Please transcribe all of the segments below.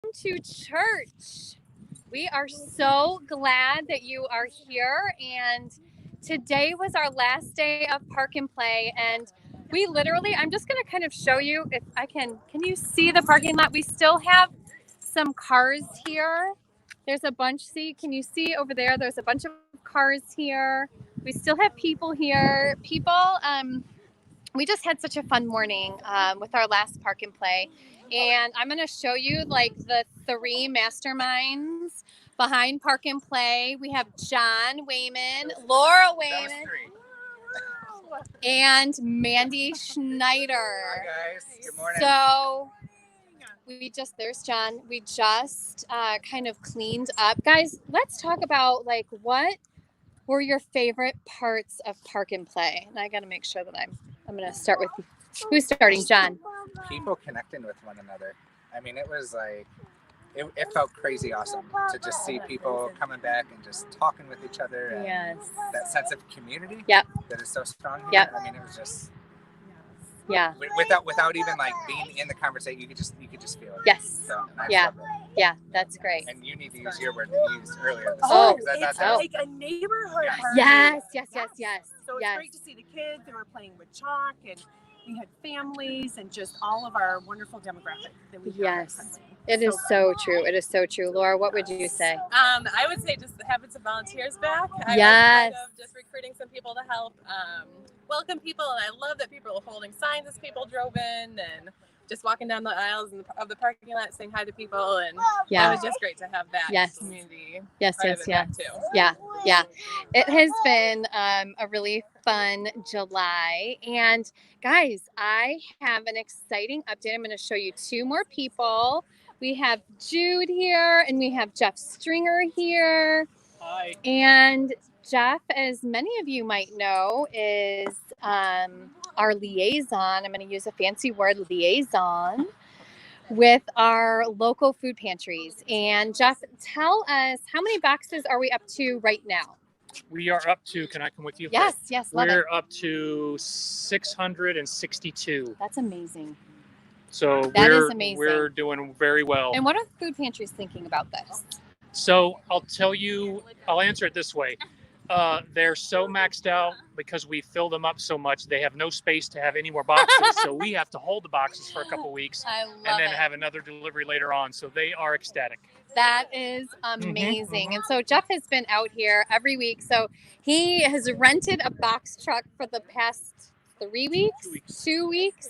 to church. We are so glad that you are here. And today was our last day of Park and Play. And we literally, I'm just going to kind of show you if I can you see the parking lot? We still have some cars here. There's a bunch, can you see over there? There's a bunch of cars here. We still have people here. We just had such a fun morning with our last Park and Play. And I'm going to show you like the three masterminds behind Park and Play. We have John Wayman, Laura Wayman, and Mandy Schneider. Hi guys, good morning. So there's John. We just kind of cleaned up. Guys, let's talk about like what were your favorite parts of Park and Play? And I got to make sure that I'm going to start with, who's starting? John. People connecting with one another. I mean, it was like, it felt crazy awesome to just see people coming back and just talking with each other. And yes. That sense of community. Yep. That is so strong here. Yep. I mean, it was just. Yeah. Without even like being in the conversation, you could just feel it. Yes. So, yeah. Yeah, that's great. And you need to use your word that you used earlier. It's like a neighborhood party. Yes. So it's great to see the kids that were playing with chalk, and we had families and just all of our wonderful demographic that we have. Yes. It is so true. It is so true. Laura, what would you say? I would say just having some volunteers back. Yes. I was kind of just recruiting some people to help welcome people, and I love that people are holding signs as people drove in and just walking down the aisles of the parking lot saying hi to people, and it was just great to have that community. Yes. Too. Yeah. It has been a really fun July. And guys, I have an exciting update. I'm going to show you two more people. We have Jude here, and we have Jeff Stringer here. Hi. And Jeff, as many of you might know, is our liaison. I'm going to use a fancy word, liaison, with our local food pantries. And Jeff, tell us, how many boxes are we up to right now? We are up to, can I come with you? Yes, love it. We're up to 662. That's amazing. So that is amazing. We're doing very well. And what are food pantries thinking about this? So I'll answer it this way. They're so maxed out because we fill them up so much. They have no space to have any more boxes. So we have to hold the boxes for a couple weeks and then have another delivery later on. So they are ecstatic. That is amazing. And so Jeff has been out here every week. So he has rented a box truck for the past 3 weeks, 2 weeks,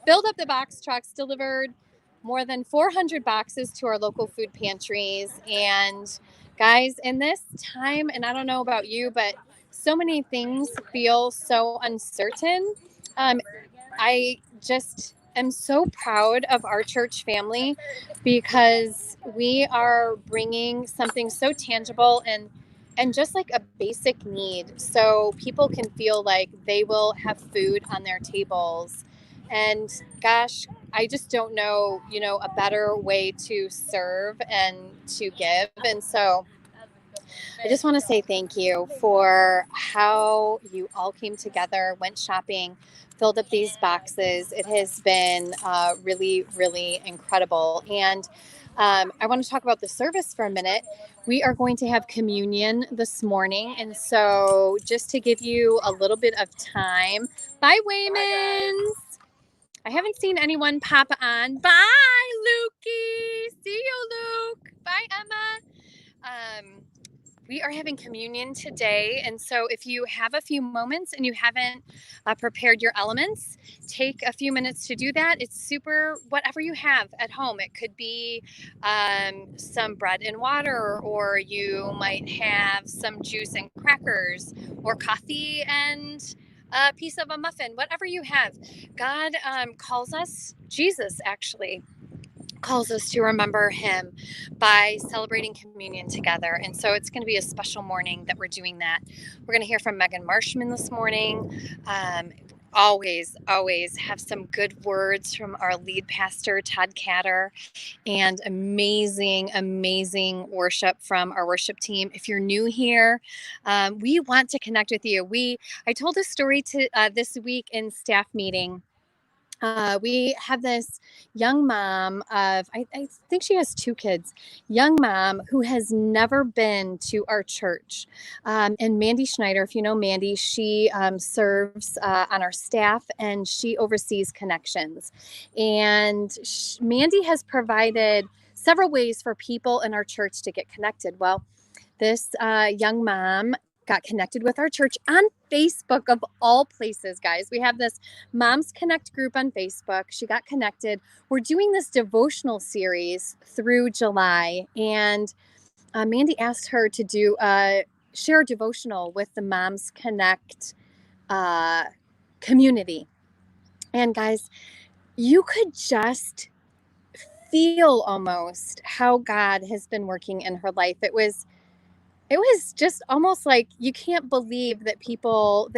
filled up the box trucks, delivered more than 400 boxes to our local food pantries. And guys, in this time, and I don't know about you, but so many things feel so uncertain. I just am so proud of our church family because we are bringing something so tangible and just like a basic need, so people can feel like they will have food on their tables. And gosh, I just don't know, a better way to serve and to give. And so I just want to say thank you for how you all came together, went shopping, filled up these boxes. It has been really, really incredible. And I want to talk about the service for a minute. We are going to have communion this morning. And so just to give you a little bit of time. Bye, Waymans. I haven't seen anyone pop on. Bye, Lukey. See you, Luke. Bye, Emma. We are having communion today. And so if you have a few moments and you haven't prepared your elements, take a few minutes to do that. It's super, whatever you have at home. It could be some bread and water, or you might have some juice and crackers, or coffee and a piece of a muffin, whatever you have. God calls us, Jesus actually calls us to remember him by celebrating communion together. And so it's going to be a special morning that we're doing that. We're going to hear from Megan Marshman this morning. Always have some good words from our lead pastor, Todd Catter, and amazing worship from our worship team. If you're new here, we want to connect with you. I told a story this week in staff meeting we have this young mom of, I think she has 2 kids, young mom who has never been to our church. And Mandy Schneider, if you know Mandy, she serves on our staff and she oversees connections. And Mandy has provided several ways for people in our church to get connected. Well, this young mom got connected with our church on Facebook, of all places, guys. We have this Moms Connect group on Facebook. She got connected. We're doing this devotional series through July, and Mandy asked her to do share a devotional with the Moms Connect community. And guys, you could just feel almost how God has been working in her life. It was just almost like you can't believe that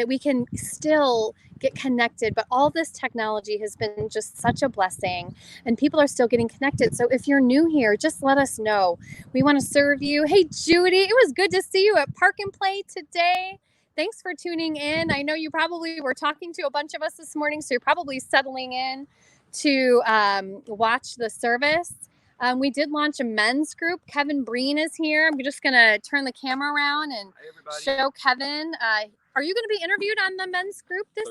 we can still get connected, but all this technology has been just such a blessing and people are still getting connected. So if you're new here, just let us know. We want to serve you. Hey, Judy, it was good to see you at Park and Play today. Thanks for tuning in. I know you probably were talking to a bunch of us this morning, so you're probably settling in to watch the service. We did launch a men's group. Kevin Breen is here. I'm just going to turn the camera around and show Kevin. Are you going to be interviewed on the men's group this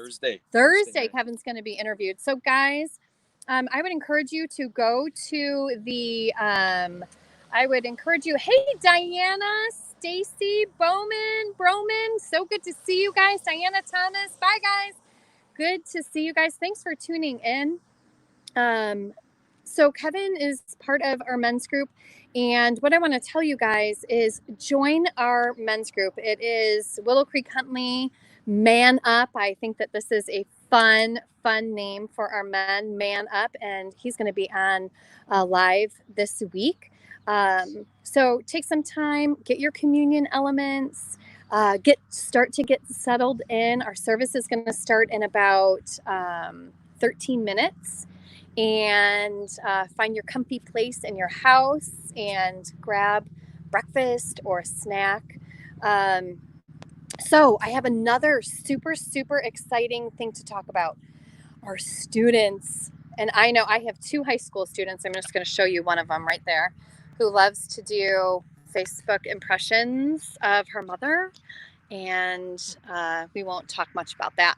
Thursday? Kevin's going to be interviewed. So guys, I would encourage you to go to the, hey, Diana, Stacy, Broman. So good to see you guys. Diana Thomas. Bye guys. Good to see you guys. Thanks for tuning in. So Kevin is part of our men's group. And what I want to tell you guys is join our men's group. It is Willow Creek Huntley Man Up. I think that this is a fun name for our men, Man Up. And he's going to be on live this week. So take some time, get your communion elements, start to get settled in. Our service is going to start in about 13 minutes. And find your comfy place in your house and grab breakfast or a snack. So I have another super exciting thing to talk about. Our students, and I know I have 2 high school students. I'm just going to show you one of them right there, who loves to do Facebook impressions of her mother. And we won't talk much about that.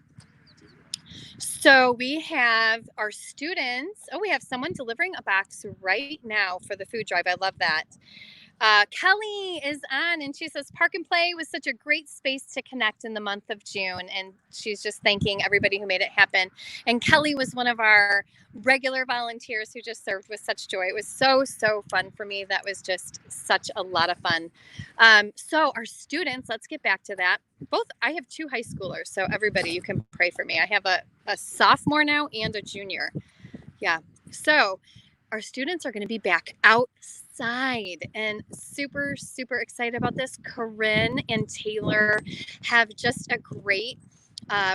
So we have our students. Oh, we have someone delivering a box right now for the food drive. I love that. Kelly is on and she says Park and Play was such a great space to connect in the month of June. And she's just thanking everybody who made it happen. And Kelly was one of our regular volunteers who just served with such joy. It was so fun for me. That was just such a lot of fun. So our students, let's get back to that. I have 2 high schoolers. So everybody, you can pray for me. I have a sophomore now and a junior. Yeah. So our students are going to be back outside and super excited about this. Corinne and Taylor have just a great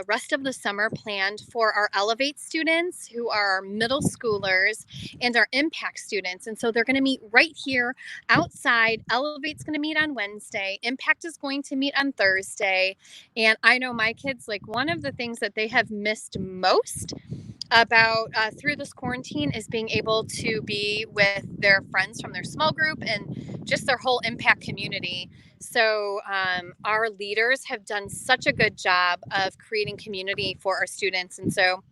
rest of the summer planned for our Elevate students, who are our middle schoolers, and our Impact students. And so they're going to meet right here outside. Elevate's going to meet on Wednesday. Impact is going to meet on Thursday. And I know my kids, like, one of the things that they have missed most about through this quarantine is being able to be with their friends from their small group and just their whole Impact community. So our leaders have done such a good job of creating community for our students. And so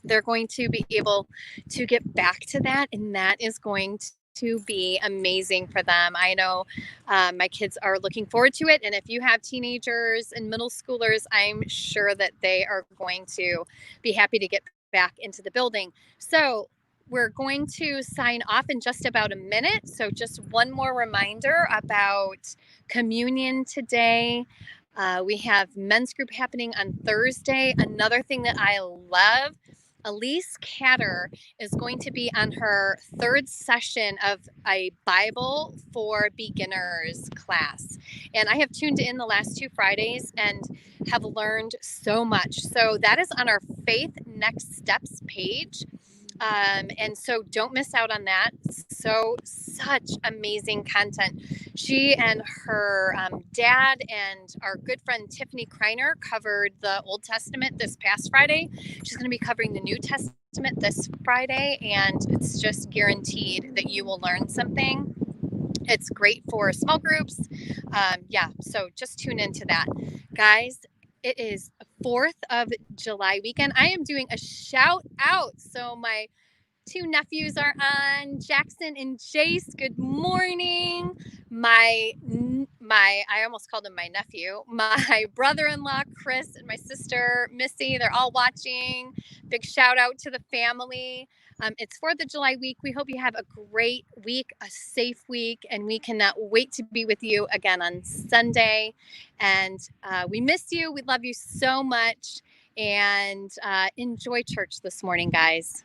they're going to be able to get back to that. And that is going to be amazing for them. I know my kids are looking forward to it. And if you have teenagers and middle schoolers, I'm sure that they are going to be happy to get back into the building. So we're going to sign off in just about a minute. So just one more reminder about communion today. We have men's group happening on Thursday. Another thing that I love, Elise Catter is going to be on her 3rd session of a Bible for Beginners class. And I have tuned in the last 2 Fridays and have learned so much. So that is on our Faith Next Steps page. And so don't miss out on that. So such amazing content. She and her dad and our good friend Tiffany Kreiner covered the Old Testament this past Friday. She's going to be covering the New Testament Testament this Friday, and it's just guaranteed that you will learn something. It's great for small groups. So just tune into that. Guys, it is 4th of July weekend. I am doing a shout out. So my 2 nephews are on, Jackson and Jace. Good morning. I almost called him my nephew. My brother-in-law Chris and my sister Missy, they're all watching. Big shout out to the family. It's 4th of July week. We hope you have a great week, a safe week, and we cannot wait to be with you again on Sunday. And we miss you. We love you so much. And enjoy church this morning, guys.